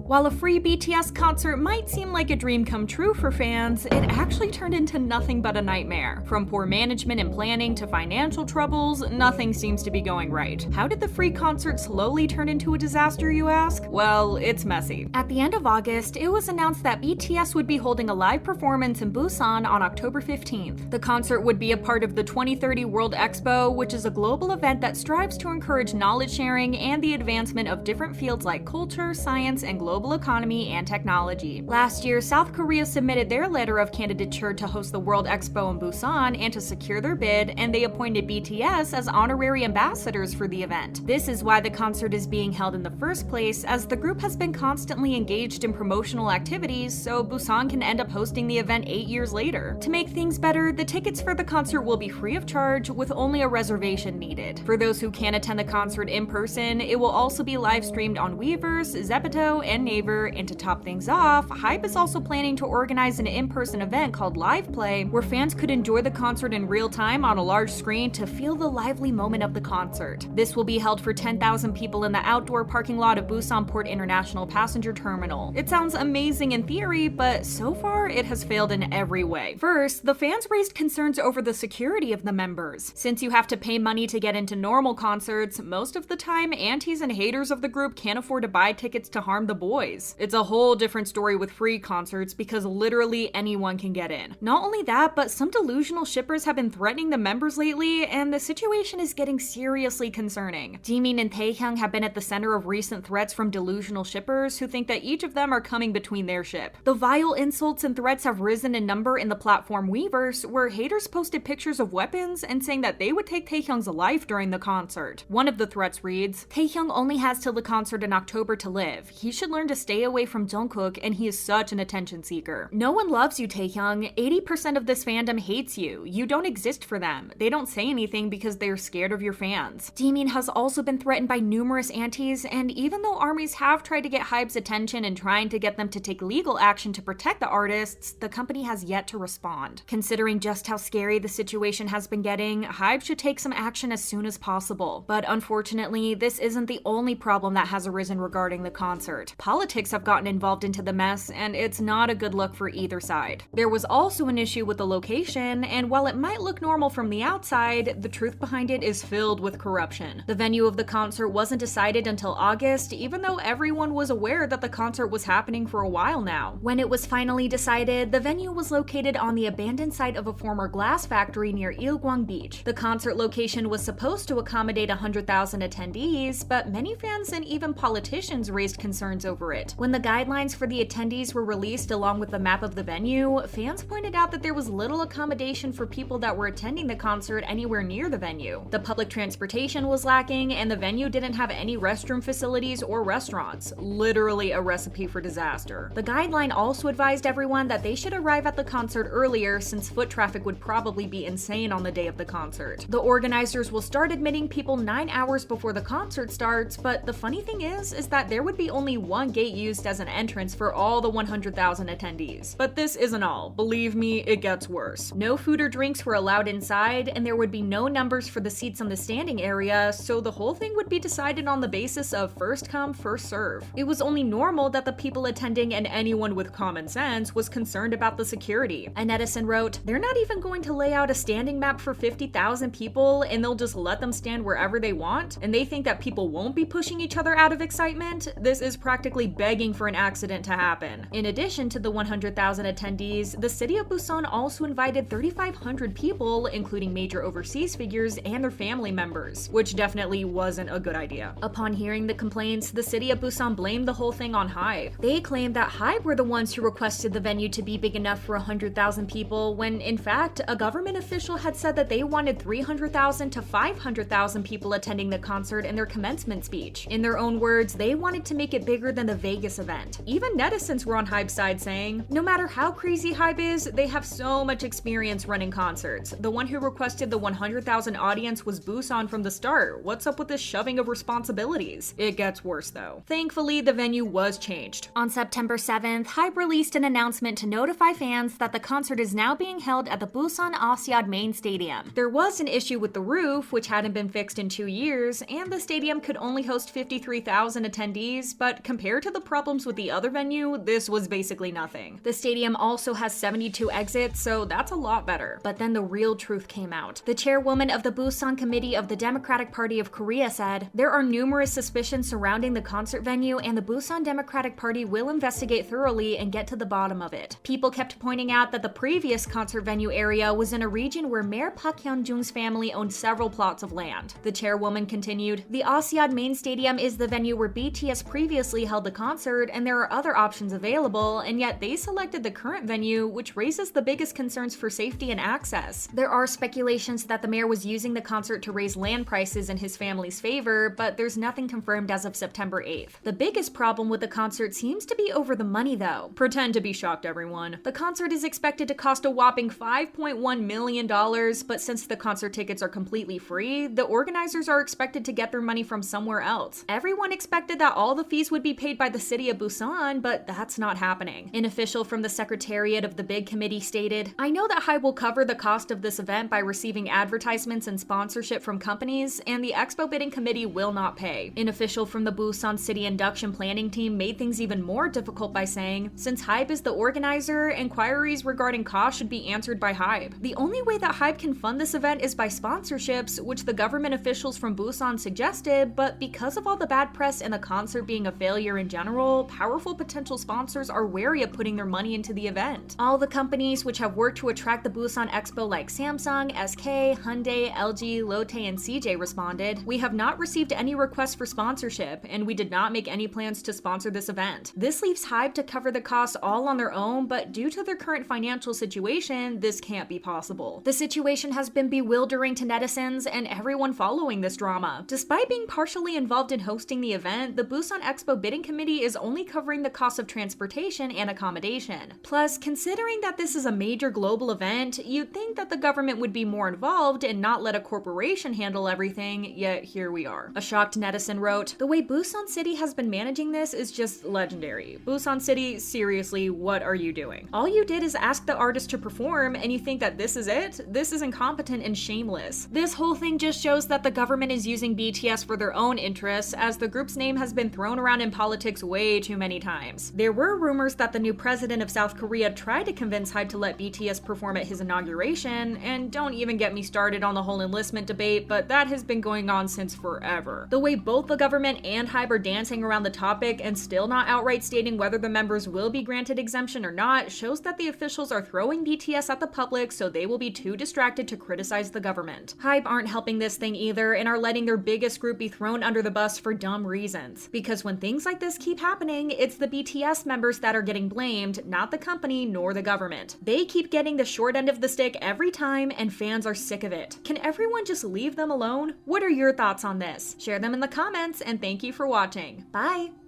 While a free BTS concert might seem like a dream come true for fans, it actually turned into nothing but a nightmare. From poor management and planning to financial troubles, nothing seems to be going right. How did the free concert slowly turn into a disaster, you ask? Well, it's messy. At the end of August, it was announced that BTS would be holding a live performance in Busan on October 15th. The concert would be a part of the 2030 World Expo, which is a global event that strives to encourage knowledge sharing and the advancement of different fields like culture, science, and global economy and technology. Last year, South Korea submitted their letter of candidature to host the World Expo in Busan and to secure their bid, and they appointed BTS as honorary ambassadors for the event. This is why the concert is being held in the first place, as the group has been constantly engaged in promotional activities, so Busan can end up hosting the event 8 years later. To make things better, the tickets for the concert will be free of charge, with only a reservation needed. For those who can't attend the concert in person, it will also be live streamed on Weverse, Zepeto, and Naver, and to top things off, HYBE is also planning to organize an in-person event called Live Play, where fans could enjoy the concert in real time on a large screen to feel the lively moment of the concert. This will be held for 10,000 people in the outdoor parking lot of Busan Port International Passenger Terminal. It sounds amazing in theory, but so far it has failed in every way. First, the fans raised concerns over the security of the members. Since you have to pay money to get into normal concerts, most of the time aunties and haters of the group can't afford to buy tickets to harm the boys. It's a whole different story with free concerts because literally anyone can get in. Not only that, but some delusional shippers have been threatening the members lately, and the situation is getting seriously concerning. Jimin and Taehyung have been at the center of recent threats from delusional shippers who think that each of them are coming between their ship. The vile insults and threats have risen in number in the platform Weverse, where haters posted pictures of weapons and saying that they would take Taehyung's life during the concert. One of the threats reads, "Taehyung only has till the concert in October to live. He should learn to stay away from Jungkook, and he is such an attention seeker. No one loves you, Taehyung. 80% of this fandom hates you. You don't exist for them. They don't say anything because they're scared of your fans." Jimin has also been threatened by numerous aunties, and even though armies have tried to get HYBE's attention and trying to get them to take legal action to protect the artists, the company has yet to respond. Considering just how scary the situation has been getting, HYBE should take some action as soon as possible. But unfortunately, this isn't the only problem that has arisen regarding the concert. Politics have gotten involved into the mess, and it's not a good look for either side. There was also an issue with the location, and while it might look normal from the outside, the truth behind it is filled with corruption. The venue of the concert wasn't decided until August, even though everyone was aware that the concert was happening for a while now. When it was finally decided, the venue was located on the abandoned site of a former glass factory near Ilgwang Beach. The concert location was supposed to accommodate 100,000 attendees, but many fans and even politicians raised concerns over it. When the guidelines for the attendees were released along with the map of the venue, fans pointed out that there was little accommodation for people that were attending the concert anywhere near the venue. The public transportation was lacking, and the venue didn't have any restroom facilities or restaurants. Literally a recipe for disaster. The guideline also advised everyone that they should arrive at the concert earlier, since foot traffic would probably be insane on the day of the concert. The organizers will start admitting people 9 hours before the concert starts, but the funny thing is that there would be only one gate used as an entrance for all the 100,000 attendees. But this isn't all. Believe me, it gets worse. No food or drinks were allowed inside, and there would be no numbers for the seats on the standing area, so the whole thing would be decided on the basis of first come, first serve. It was only normal that the people attending and anyone with common sense was concerned about the security. A netizen wrote, "They're not even going to lay out a standing map for 50,000 people, and they'll just let them stand wherever they want? And they think that people won't be pushing each other out of excitement? This is practically begging for an accident to happen." In addition to the 100,000 attendees, the city of Busan also invited 3,500 people, including major overseas figures and their family members, which definitely wasn't a good idea. Upon hearing the complaints, the city of Busan blamed the whole thing on HYBE. They claimed that HYBE were the ones who requested the venue to be big enough for 100,000 people, when in fact, a government official had said that they wanted 300,000 to 500,000 people attending the concert in their commencement speech. In their own words, they wanted to make it bigger than the Vegas event. Even netizens were on HYBE's side saying, "No matter how crazy HYBE is, they have so much experience running concerts. The one who requested the 100,000 audience was Busan from the start. What's up with this shoving of responsibilities?" It gets worse though. Thankfully, the venue was changed. On September 7th, HYBE released an announcement to notify fans that the concert is now being held at the Busan Asiad main stadium. There was an issue with the roof, which hadn't been fixed in 2 years, and the stadium could only host 53,000 attendees, but compared compared to the problems with the other venue, this was basically nothing. The stadium also has 72 exits, so that's a lot better. But then the real truth came out. The chairwoman of the Busan Committee of the Democratic Party of Korea said, "There are numerous suspicions surrounding the concert venue, and the Busan Democratic Party will investigate thoroughly and get to the bottom of it." People kept pointing out that the previous concert venue area was in a region where Mayor Park Hyun-jung's family owned several plots of land. The chairwoman continued, "The Asiad main stadium is the venue where BTS previously held the concert, and there are other options available, and yet they selected the current venue, which raises the biggest concerns for safety and access. There are speculations that the mayor was using the concert to raise land prices in his family's favor, but there's nothing confirmed as of September 8th. The biggest problem with the concert seems to be over the money though. Pretend to be shocked, everyone. The concert is expected to cost a whopping $5.1 million, but since the concert tickets are completely free, the organizers are expected to get their money from somewhere else. Everyone expected that all the fees would be paid by the city of Busan, but that's not happening." An official from the Secretariat of the Big Committee stated, "I know that HYBE will cover the cost of this event by receiving advertisements and sponsorship from companies, and the Expo Bidding Committee will not pay." An official from the Busan City Induction Planning Team made things even more difficult by saying, "Since HYBE is the organizer, inquiries regarding costs should be answered by HYBE. The only way that HYBE can fund this event is by sponsorships, which the government officials from Busan suggested, but because of all the bad press and the concert being a failure in general, powerful potential sponsors are wary of putting their money into the event. All the companies which have worked to attract the Busan Expo like Samsung, SK, Hyundai, LG, Lotte, and CJ responded, 'We have not received any requests for sponsorship, and we did not make any plans to sponsor this event.' This leaves HYBE to cover the costs all on their own, but due to their current financial situation, this can't be possible." The situation has been bewildering to netizens and everyone following this drama. Despite being partially involved in hosting the event, the Busan Expo Bidding Committee is only covering the cost of transportation and accommodation. Plus, considering that this is a major global event, you'd think that the government would be more involved and not let a corporation handle everything, yet here we are. A shocked netizen wrote, "The way Busan City has been managing this is just legendary. Busan City, seriously, what are you doing? All you did is ask the artist to perform, and you think that this is it? This is incompetent and shameless." This whole thing just shows that the government is using BTS for their own interests, as the group's name has been thrown around in politics way too many times. There were rumors that the new president of South Korea tried to convince HYBE to let BTS perform at his inauguration, and don't even get me started on the whole enlistment debate, but that has been going on since forever. The way both the government and HYBE are dancing around the topic and still not outright stating whether the members will be granted exemption or not shows that the officials are throwing BTS at the public so they will be too distracted to criticize the government. HYBE aren't helping this thing either and are letting their biggest group be thrown under the bus for dumb reasons. Because when things like this keep happening, it's the BTS members that are getting blamed, not the company nor the government. They keep getting the short end of the stick every time, and fans are sick of it. Can everyone just leave them alone? What are your thoughts on this? Share them in the comments, and thank you for watching. Bye!